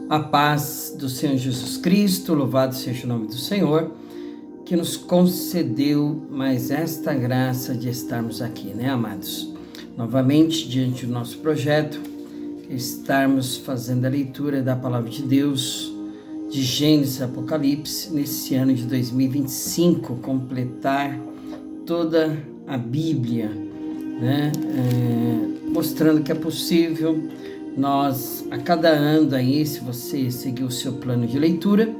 A paz do Senhor Jesus Cristo, louvado seja o nome do Senhor, que nos concedeu mais esta graça de estarmos aqui, né, amados? Novamente, diante do nosso projeto, estarmos fazendo a leitura da Palavra de Deus, de Gênesis e Apocalipse, nesse ano de 2025, completar toda a Bíblia, né? Mostrando que é possível nós, a cada ano aí, se você seguir o seu plano de leitura,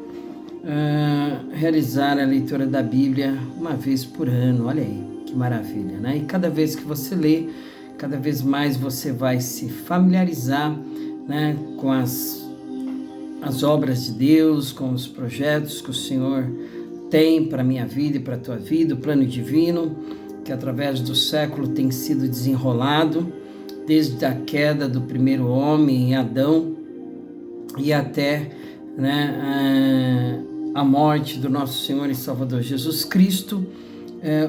realizar a leitura da Bíblia uma vez por ano. Olha aí, que maravilha, né? E cada vez que você lê, cada vez mais você vai se familiarizar, né, com as obras de Deus, com os projetos que o Senhor tem para a minha vida e para a tua vida, o plano divino, que através do século tem sido desenrolado, desde a queda do primeiro homem, Adão, e até, né, a morte do nosso Senhor e Salvador Jesus Cristo,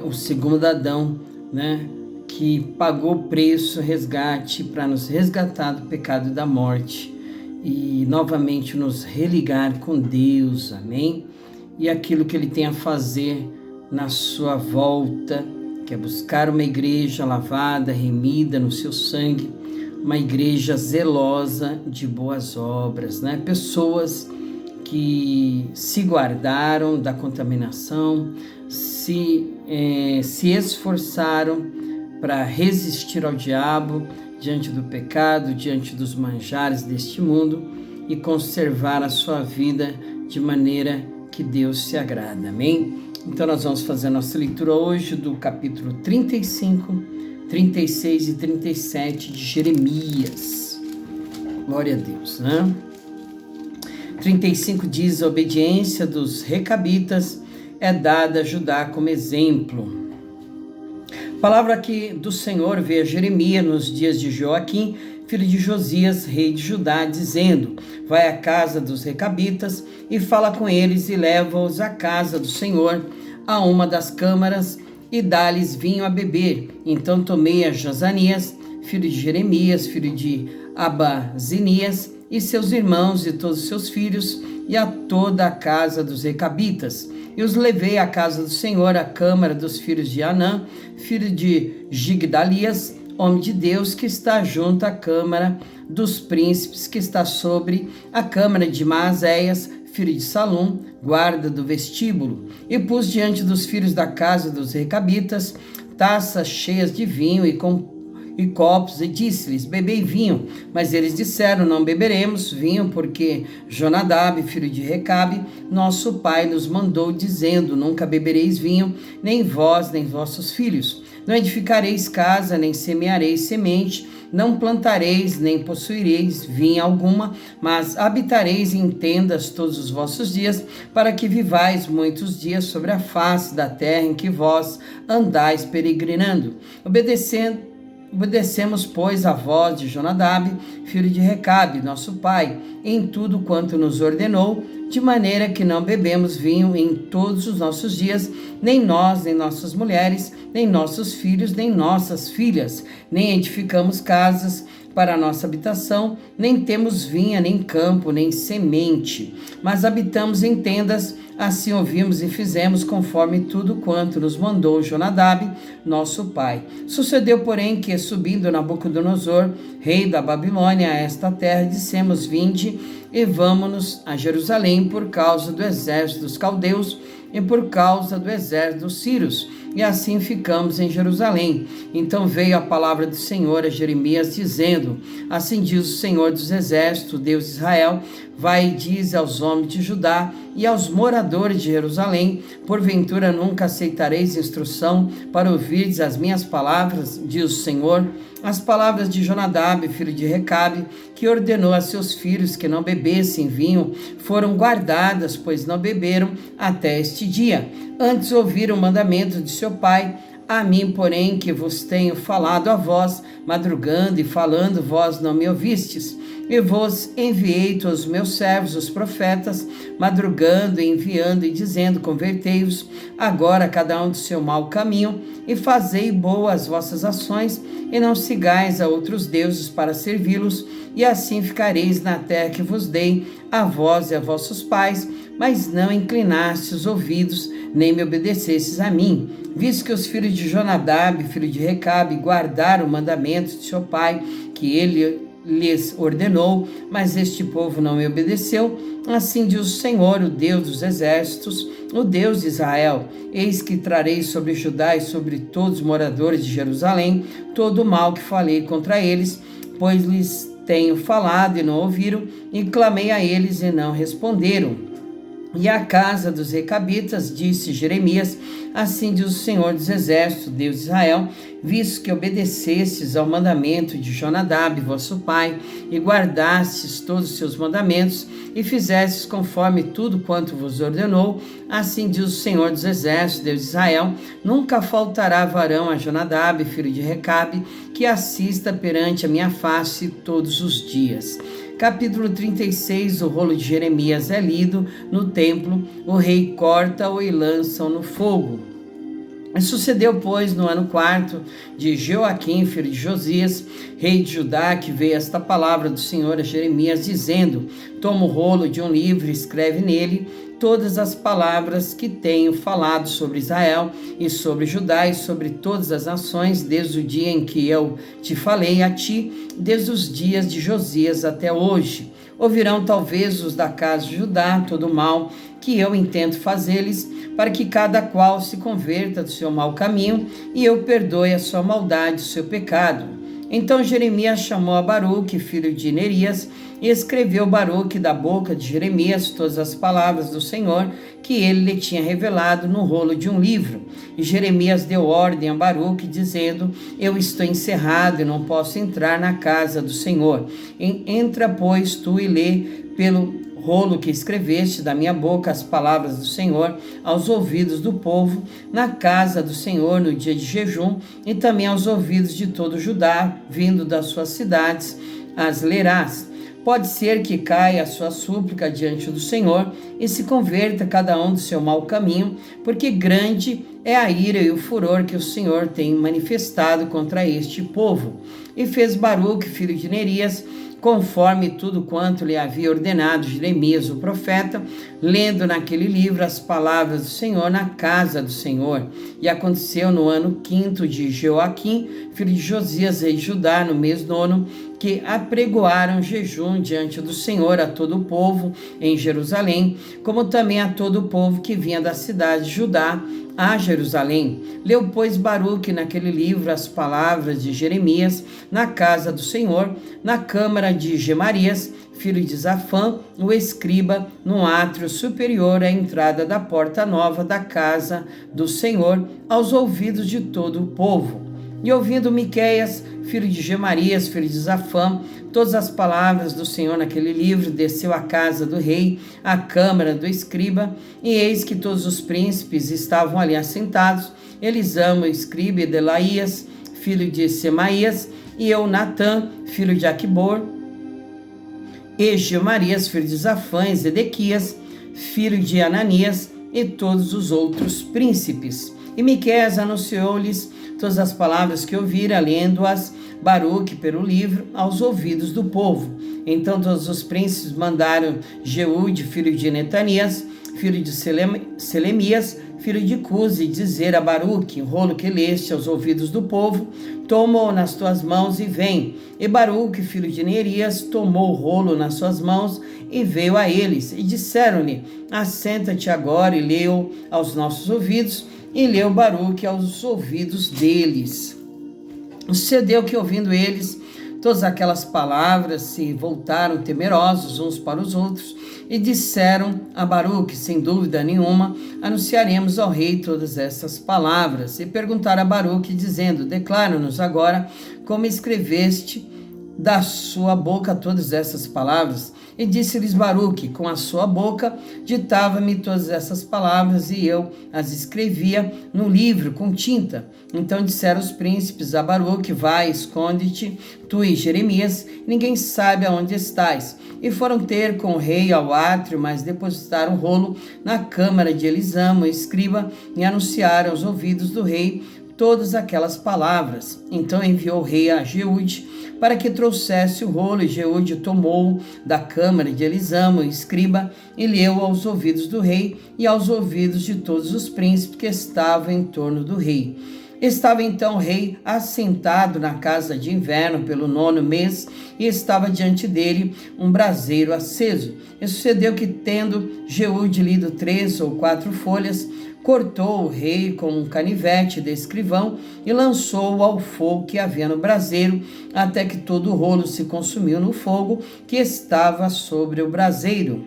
o segundo Adão, né, que pagou o preço, resgate, para nos resgatar do pecado e da morte, e novamente nos religar com Deus, amém? E aquilo que Ele tem a fazer na sua volta, que é buscar uma igreja lavada, remida no seu sangue, uma igreja zelosa de boas obras, né? Pessoas que se guardaram da contaminação, se esforçaram para resistir ao diabo diante do pecado, diante dos manjares deste mundo e conservar a sua vida de maneira que Deus se agrada, amém? Então nós vamos fazer a nossa leitura hoje do capítulo 35, 36 e 37 de Jeremias. Glória a Deus, né? 35 diz: a obediência dos recabitas é dada a Judá como exemplo. Palavra que do Senhor veio a Jeremias nos dias de Joaquim, filho de Josias, rei de Judá, dizendo: vai à casa dos recabitas e fala com eles e leva-os à casa do Senhor, a uma das câmaras, e dá-lhes vinho a beber. Então tomei a Jazanias, filho de Jeremias, filho de Abazinias, e seus irmãos e todos os seus filhos, e a toda a casa dos recabitas, e os levei à casa do Senhor, à câmara dos filhos de Anã, filho de Gigdalias, homem de Deus, que está junto à câmara dos príncipes, que está sobre a câmara de Maazéias, filho de Salum, guarda do vestíbulo, e pus diante dos filhos da casa dos recabitas taças cheias de vinho e copos, e disse-lhes: bebei vinho. Mas eles disseram: não beberemos vinho, porque Jonadab, filho de Recabe, nosso pai, nos mandou, dizendo: nunca bebereis vinho, nem vós, nem vossos filhos. Não edificareis casa, nem semeareis semente, não plantareis, nem possuireis vinha alguma, mas habitareis em tendas todos os vossos dias, para que vivais muitos dias sobre a face da terra em que vós andais peregrinando. Obedecemos, pois, a voz de Jonadab, filho de Recabe, nosso pai, em tudo quanto nos ordenou, de maneira que não bebemos vinho em todos os nossos dias, nem nós, nem nossas mulheres, nem nossos filhos, nem nossas filhas, nem edificamos casas para a nossa habitação, nem temos vinha, nem campo, nem semente, mas habitamos em tendas. Assim ouvimos e fizemos conforme tudo quanto nos mandou Jonadab, nosso pai. Sucedeu, porém, que, subindo Nabucodonosor, rei da Babilônia, a esta terra, dissemos: vinde e vamo-nos a Jerusalém por causa do exército dos caldeus e por causa do exército dos sírios. E assim ficamos em Jerusalém. Então veio a palavra do Senhor a Jeremias, dizendo: assim diz o Senhor dos exércitos, Deus de Israel: vai e diz aos homens de Judá e aos moradores de Jerusalém: porventura nunca aceitareis instrução para ouvirdes as minhas palavras, diz o Senhor. As palavras de Jonadab, filho de Recabe, que ordenou a seus filhos que não bebessem vinho, foram guardadas, pois não beberam até este dia. Antes ouviram o mandamento de seu pai. A mim, porém, que vos tenho falado a vós, madrugando e falando, vós não me ouvistes. E vos enviei todos os meus servos, os profetas, madrugando e enviando e dizendo: convertei-vos agora cada um do seu mau caminho e fazei boas as vossas ações, e não sigais a outros deuses para servi-los, e assim ficareis na terra que vos dei, a vós e a vossos pais, mas não inclinastes os ouvidos, nem me obedecestes a mim. Visto que os filhos de Jonadab, filho de Recabe, guardaram o mandamento de seu pai, que ele lhes ordenou, mas este povo não me obedeceu, assim diz o Senhor, o Deus dos exércitos, o Deus de Israel: eis que trarei sobre Judá e sobre todos os moradores de Jerusalém todo o mal que falei contra eles, pois lhes tenho falado e não ouviram, e clamei a eles e não responderam. E a casa dos Recabitas, disse Jeremias: assim diz o Senhor dos Exércitos, Deus de Israel: visto que obedecestes ao mandamento de Jonadab, vosso pai, e guardastes todos os seus mandamentos, e fizestes conforme tudo quanto vos ordenou, assim diz o Senhor dos Exércitos, Deus de Israel: nunca faltará varão a Jonadab, filho de Recabe, que assista perante a minha face todos os dias. Capítulo 36, o rolo de Jeremias é lido no templo, o rei corta-o e lança-o no fogo. Sucedeu, pois, no ano 4 de Joaquim, filho de Josias, rei de Judá, que veio esta palavra do Senhor a Jeremias, dizendo: toma o rolo de um livro e escreve nele todas as palavras que tenho falado sobre Israel e sobre Judá e sobre todas as nações, desde o dia em que eu te falei a ti, desde os dias de Josias até hoje. Ouvirão talvez os da casa de Judá todo o mal que eu intento fazer-lhes, para que cada qual se converta do seu mau caminho, e eu perdoe a sua maldade, o seu pecado. Então Jeremias chamou a Baruque, filho de Nerias, e escreveu Baruque da boca de Jeremias todas as palavras do Senhor que ele lhe tinha revelado no rolo de um livro. E Jeremias deu ordem a Baruque, dizendo: eu estou encerrado e não posso entrar na casa do Senhor. Entra, pois, tu e lê pelo rolo que escreveste da minha boca as palavras do Senhor aos ouvidos do povo, na casa do Senhor no dia de jejum, e também aos ouvidos de todo Judá, vindo das suas cidades, as lerás. Pode ser que caia a sua súplica diante do Senhor e se converta cada um do seu mau caminho, porque grande é a ira e o furor que o Senhor tem manifestado contra este povo. E fez Baruque, filho de Nerias, conforme tudo quanto lhe havia ordenado Jeremias, o profeta, lendo naquele livro as palavras do Senhor na casa do Senhor. E aconteceu no ano 5º de Joaquim, filho de Josias, rei de Judá, no mês 9º, que apregoaram jejum diante do Senhor a todo o povo em Jerusalém, como também a todo o povo que vinha da cidade de Judá a Jerusalém. Leu, pois, Baruque naquele livro as palavras de Jeremias na casa do Senhor, na câmara de Gemarias, filho de Zafã, o escriba, no átrio superior à entrada da porta nova da casa do Senhor, aos ouvidos de todo o povo. E ouvindo Miqueias, filho de Gemarias, filho de Zafã, todas as palavras do Senhor naquele livro, desceu à casa do rei, à câmara do escriba, e eis que todos os príncipes estavam ali assentados, Elisama, o escriba, e Delaías, filho de Semaías, e Eunatã, filho de Aquibor, e Gemarias, filho de Zafã, e Zedequias, filho de Ananias, e todos os outros príncipes. E Miqueias anunciou-lhes todas as palavras que ouvira, lendo-as Baruque pelo livro aos ouvidos do povo. Então todos os príncipes mandaram Jeude, filho de Netanias, filho de Selemias, filho de Cusi, dizer a Baruque: o rolo que leste aos ouvidos do povo, toma-o nas tuas mãos e vem. E Baruque, filho de Nerias, tomou o rolo nas suas mãos e veio a eles. E disseram-lhe: assenta-te agora e leu aos nossos ouvidos. E leu Baruque aos ouvidos deles. Sucedeu que, ouvindo eles todas aquelas palavras, se voltaram temerosos uns para os outros e disseram a Baruque: sem dúvida nenhuma, anunciaremos ao rei todas essas palavras. E perguntaram a Baruque, dizendo: declara-nos agora como escreveste da sua boca todas essas palavras. E disse-lhes Baruque: com a sua boca ditava-me todas essas palavras, e eu as escrevia no livro com tinta. Então disseram os príncipes a Baruque: vai, esconde-te, tu e Jeremias, ninguém sabe aonde estás. E foram ter com o rei ao átrio, mas depositaram o rolo na câmara de Elisama, o escriba, e anunciaram aos ouvidos do rei todas aquelas palavras. Então enviou o rei a Jeude para que trouxesse o rolo, e Jeude tomou da câmara de Elisama, o escriba, e leu aos ouvidos do rei e aos ouvidos de todos os príncipes que estavam em torno do rei. Estava então o rei assentado na casa de inverno pelo 9º mês, e estava diante dele um braseiro aceso. E sucedeu que, tendo Jeude lido 3 ou 4 folhas, cortou o rei com um canivete de escrivão e lançou-o ao fogo que havia no braseiro, até que todo o rolo se consumiu no fogo que estava sobre o braseiro.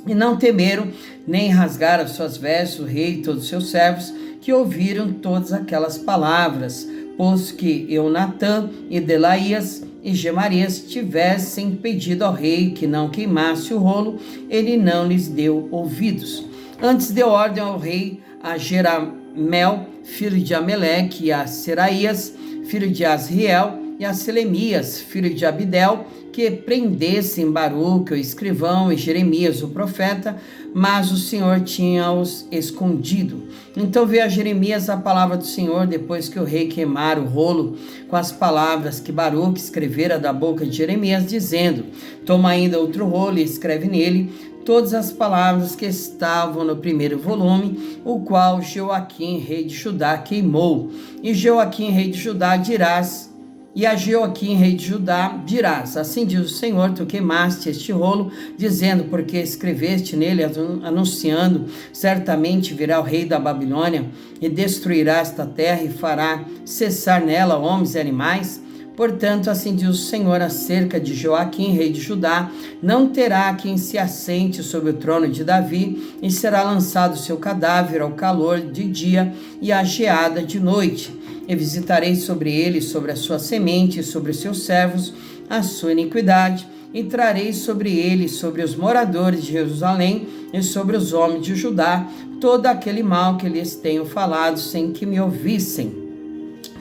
E não temeram, nem rasgaram suas vestes, o rei e todos os seus servos, que ouviram todas aquelas palavras, pois que Eunatã e Delaías e Gemarias tivessem pedido ao rei que não queimasse o rolo, ele não lhes deu ouvidos. Antes deu ordem ao rei a Jeramel, filho de Ameleque, e a Seraías, filho de Asriel, e a Selemias, filho de Abidel, que prendessem Baruque, o escrivão, e Jeremias, o profeta, mas o Senhor tinha-os escondido. Então veio a Jeremias a palavra do Senhor, depois que o rei queimara o rolo com as palavras que Baruque escrevera da boca de Jeremias, dizendo: toma ainda outro rolo e escreve nele todas as palavras que estavam no primeiro volume, o qual Joaquim, rei de Judá, queimou. E Joaquim, rei de Judá, dirás... E a Joaquim, rei de Judá, dirás: assim diz o Senhor, tu queimaste este rolo, dizendo, porque escreveste nele, anunciando, certamente virá o rei da Babilônia, e destruirá esta terra, e fará cessar nela homens e animais. Portanto, assim diz o Senhor acerca de Joaquim, rei de Judá: não terá quem se assente sobre o trono de Davi, e será lançado o seu cadáver ao calor de dia e à geada de noite. E visitarei sobre ele, sobre a sua semente, sobre os seus servos, a sua iniquidade, e trarei sobre ele, sobre os moradores de Jerusalém e sobre os homens de Judá, todo aquele mal que lhes tenho falado, sem que me ouvissem.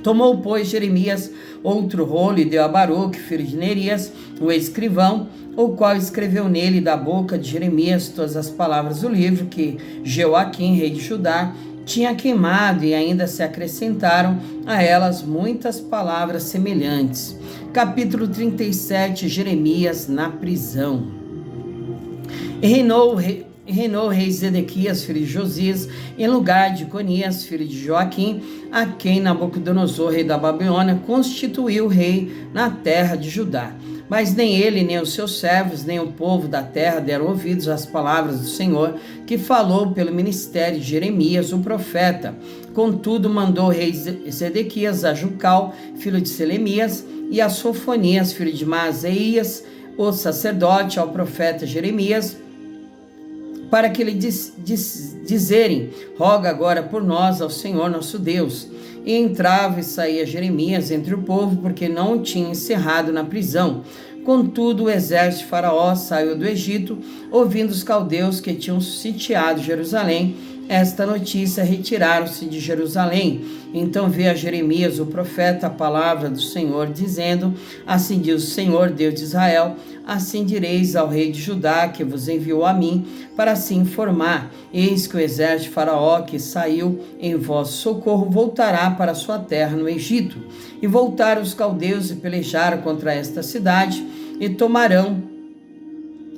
Tomou, pois, Jeremias outro rolo e deu a Baruque, filho de Nerias, o escrivão, o qual escreveu nele da boca de Jeremias todas as palavras do livro que Joaquim, rei de Judá, tinha queimado, e ainda se acrescentaram a elas muitas palavras semelhantes. Capítulo 37, Jeremias na prisão. E reinou o rei Zedequias, filho de Josias, em lugar de Conias, filho de Joaquim, a quem Nabucodonosor, rei da Babilônia, constituiu rei na terra de Judá. Mas nem ele, nem os seus servos, nem o povo da terra deram ouvidos às palavras do Senhor, que falou pelo ministério de Jeremias, o profeta. Contudo, mandou o rei Zedequias a Jucal, filho de Selemias, e a Sofonias, filho de Maaseias, o sacerdote, ao profeta Jeremias, para que lhe dizerem: roga agora por nós ao Senhor nosso Deus. E entrava e saía Jeremias entre o povo, porque não o tinha encerrado na prisão. Contudo, o exército de Faraó saiu do Egito, ouvindo os caldeus que tinham sitiado Jerusalém. Esta notícia, retiraram-se de Jerusalém. Então veio a Jeremias, o profeta, a palavra do Senhor, dizendo: assim diz o Senhor, Deus de Israel: assim direis ao rei de Judá, que vos enviou a mim, para se informar: eis que o exército de Faraó, que saiu em vosso socorro, voltará para sua terra no Egito. E voltaram os caldeus e pelejaram contra esta cidade, e tomarão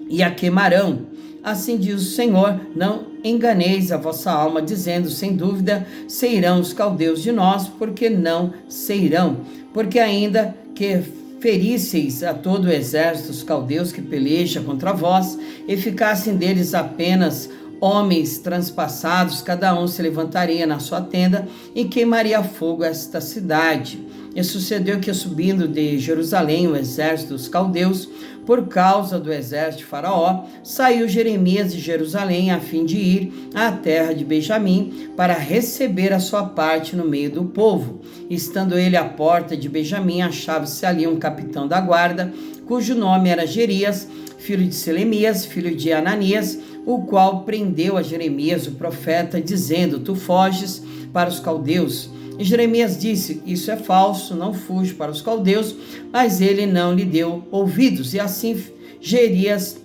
e a queimarão. Assim diz o Senhor: não enganeis a vossa alma, dizendo: sem dúvida se irão os caldeus de nós, porque não se irão. Porque ainda que ferisseis a todo o exército dos caldeus que peleja contra vós, e ficassem deles apenas homens transpassados, cada um se levantaria na sua tenda e queimaria a fogo esta cidade. E sucedeu que, subindo de Jerusalém o exército dos caldeus, por causa do exército de Faraó, saiu Jeremias de Jerusalém a fim de ir à terra de Benjamim para receber a sua parte no meio do povo. Estando ele à porta de Benjamim, achava-se ali um capitão da guarda, cujo nome era Jerias, filho de Selemias, filho de Ananias, o qual prendeu a Jeremias, o profeta, dizendo: tu foges para os caldeus. E Jeremias disse: isso é falso, não fujo para os caldeus. Mas ele não lhe deu ouvidos. E assim Jerias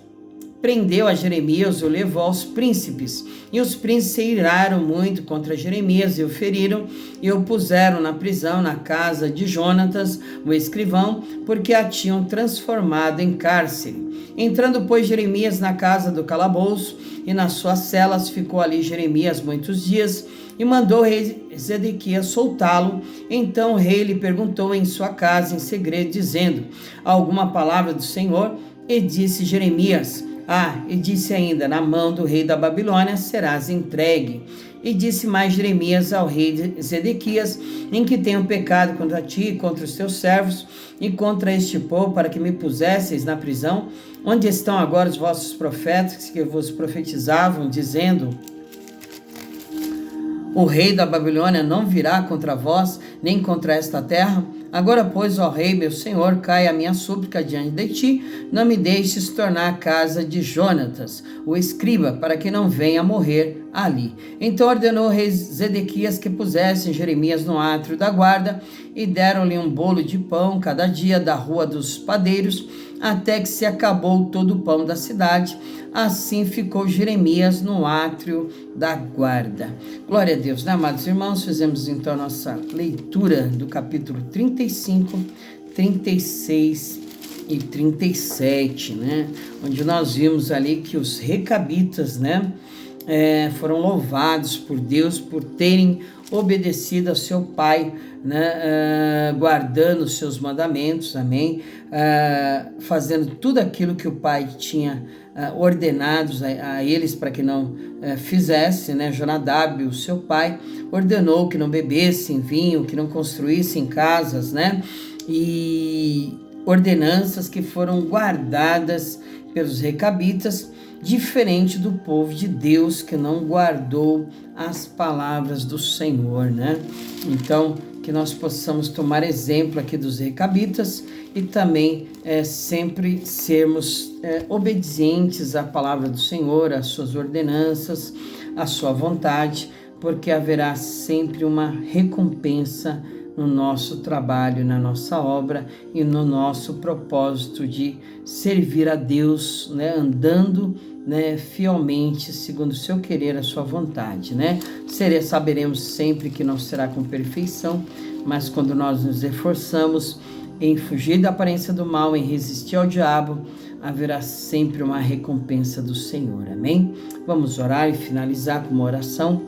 prendeu a Jeremias e o levou aos príncipes. E os príncipes se iraram muito contra Jeremias e o feriram e o puseram na prisão na casa de Jonatas, o escrivão, porque a tinham transformado em cárcere. Entrando, pois, Jeremias na casa do calabouço e nas suas celas, ficou ali Jeremias muitos dias e mandou o rei Zedequias soltá-lo. Então o rei lhe perguntou em sua casa em segredo, dizendo: alguma palavra do Senhor? E disse Jeremias: e disse ainda: na mão do rei da Babilônia serás entregue. E disse mais Jeremias ao rei Zedequias: em que tenho pecado contra ti, contra os teus servos e contra este povo, para que me pusesseis na prisão? Onde estão agora os vossos profetas que vos profetizavam, dizendo: o rei da Babilônia não virá contra vós, nem contra esta terra? Agora, pois, ó rei, meu senhor, cai a minha súplica diante de ti, não me deixes tornar a casa de Jonatas, o escriba, para que não venha morrer ali. Então ordenou o rei Zedequias que pusessem Jeremias no átrio da guarda, e deram-lhe um bolo de pão cada dia da rua dos padeiros, até que se acabou todo o pão da cidade. Assim ficou Jeremias no átrio da guarda. Glória a Deus, né, amados irmãos? Fizemos então nossa leitura do capítulo 35, 36 e 37, né? Onde nós vimos ali que os recabitas, né, foram louvados por Deus por terem obedecido a seu pai, né, guardando os seus mandamentos, amém, fazendo tudo aquilo que o pai tinha ordenado a eles para que não fizessem, né? Jonadab, o seu pai, ordenou que não bebessem vinho, que não construíssem casas, né? E ordenanças que foram guardadas pelos recabitas, diferente do povo de Deus que não guardou as palavras do Senhor, né? Então, que nós possamos tomar exemplo aqui dos recabitas e também sempre sermos obedientes à palavra do Senhor, às suas ordenanças, à sua vontade, porque haverá sempre uma recompensa no nosso trabalho, na nossa obra e no nosso propósito de servir a Deus, né, andando, né, fielmente segundo o seu querer, a sua vontade, né? Saberemos sempre que não será com perfeição, mas quando nós nos esforçamos em fugir da aparência do mal, em resistir ao diabo, haverá sempre uma recompensa do Senhor, amém? Vamos orar e finalizar com uma oração.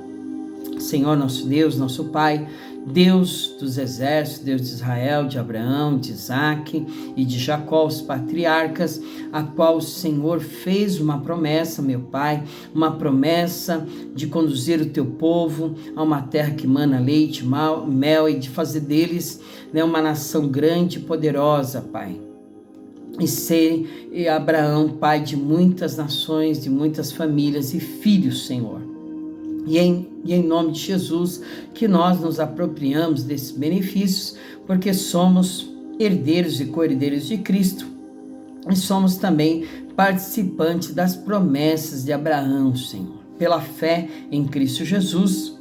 Senhor, nosso Deus, nosso Pai, Deus dos exércitos, Deus de Israel, de Abraão, de Isaque e de Jacó, os patriarcas, a qual o Senhor fez uma promessa, meu Pai, uma promessa de conduzir o teu povo a uma terra que mana leite, mel, e de fazer deles, né, uma nação grande e poderosa, Pai. E ser Abraão pai de muitas nações, de muitas famílias e filhos, Senhor. E em nome de Jesus, que nós nos apropriamos desses benefícios, porque somos herdeiros e co-herdeiros de Cristo, e somos também participantes das promessas de Abraão, Senhor. Pela fé em Cristo Jesus,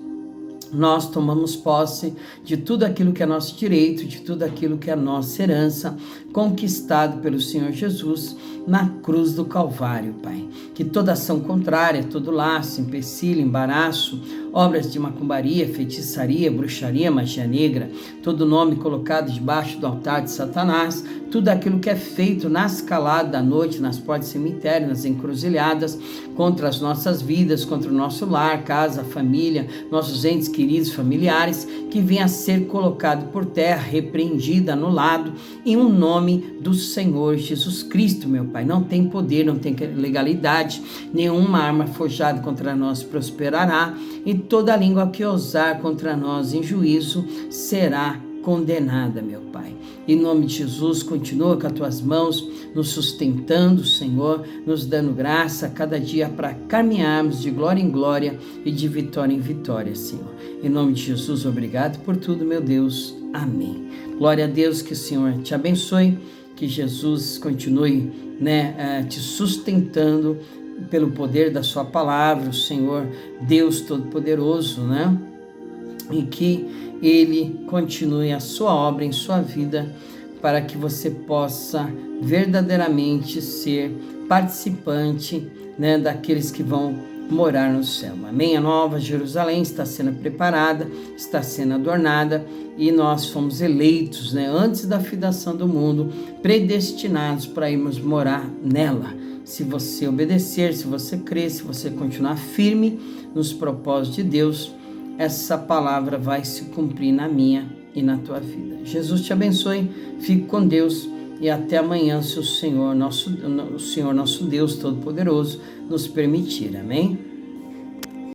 nós tomamos posse de tudo aquilo que é nosso direito, de tudo aquilo que é nossa herança, conquistado pelo Senhor Jesus na cruz do Calvário, Pai. Que toda ação contrária, todo laço, empecilho, embaraço, obras de macumbaria, feitiçaria, bruxaria, magia negra, todo nome colocado debaixo do altar de Satanás, tudo aquilo que é feito na escalada da noite, nas portas do cemitério, nas encruzilhadas, contra as nossas vidas, contra o nosso lar, casa, família, nossos entes queridos, familiares, que venha a ser colocado por terra, repreendido, anulado, em um nome do Senhor Jesus Cristo, meu Pai. Não tem poder, não tem legalidade, nenhuma arma forjada contra nós prosperará, e toda língua que ousar contra nós em juízo será condenada, meu Pai. Em nome de Jesus, continua com as tuas mãos nos sustentando, Senhor, nos dando graça a cada dia para caminharmos de glória em glória e de vitória em vitória, Senhor. Em nome de Jesus, obrigado por tudo, meu Deus. Amém. Glória a Deus, que o Senhor te abençoe, que Jesus continue né, te sustentando pelo poder da sua palavra, o Senhor Deus Todo-Poderoso, né? E que Ele continue a sua obra em sua vida, para que você possa verdadeiramente ser participante, né, daqueles que vão morar no céu. Amém? A Nova Jerusalém está sendo preparada, está sendo adornada, e nós fomos eleitos, né, antes da fundação do mundo, predestinados para irmos morar nela. Se você obedecer, se você crer, se você continuar firme nos propósitos de Deus, essa palavra vai se cumprir na minha e na tua vida. Jesus te abençoe, fique com Deus e até amanhã, se o Senhor nosso Deus Todo-Poderoso nos permitir. Amém?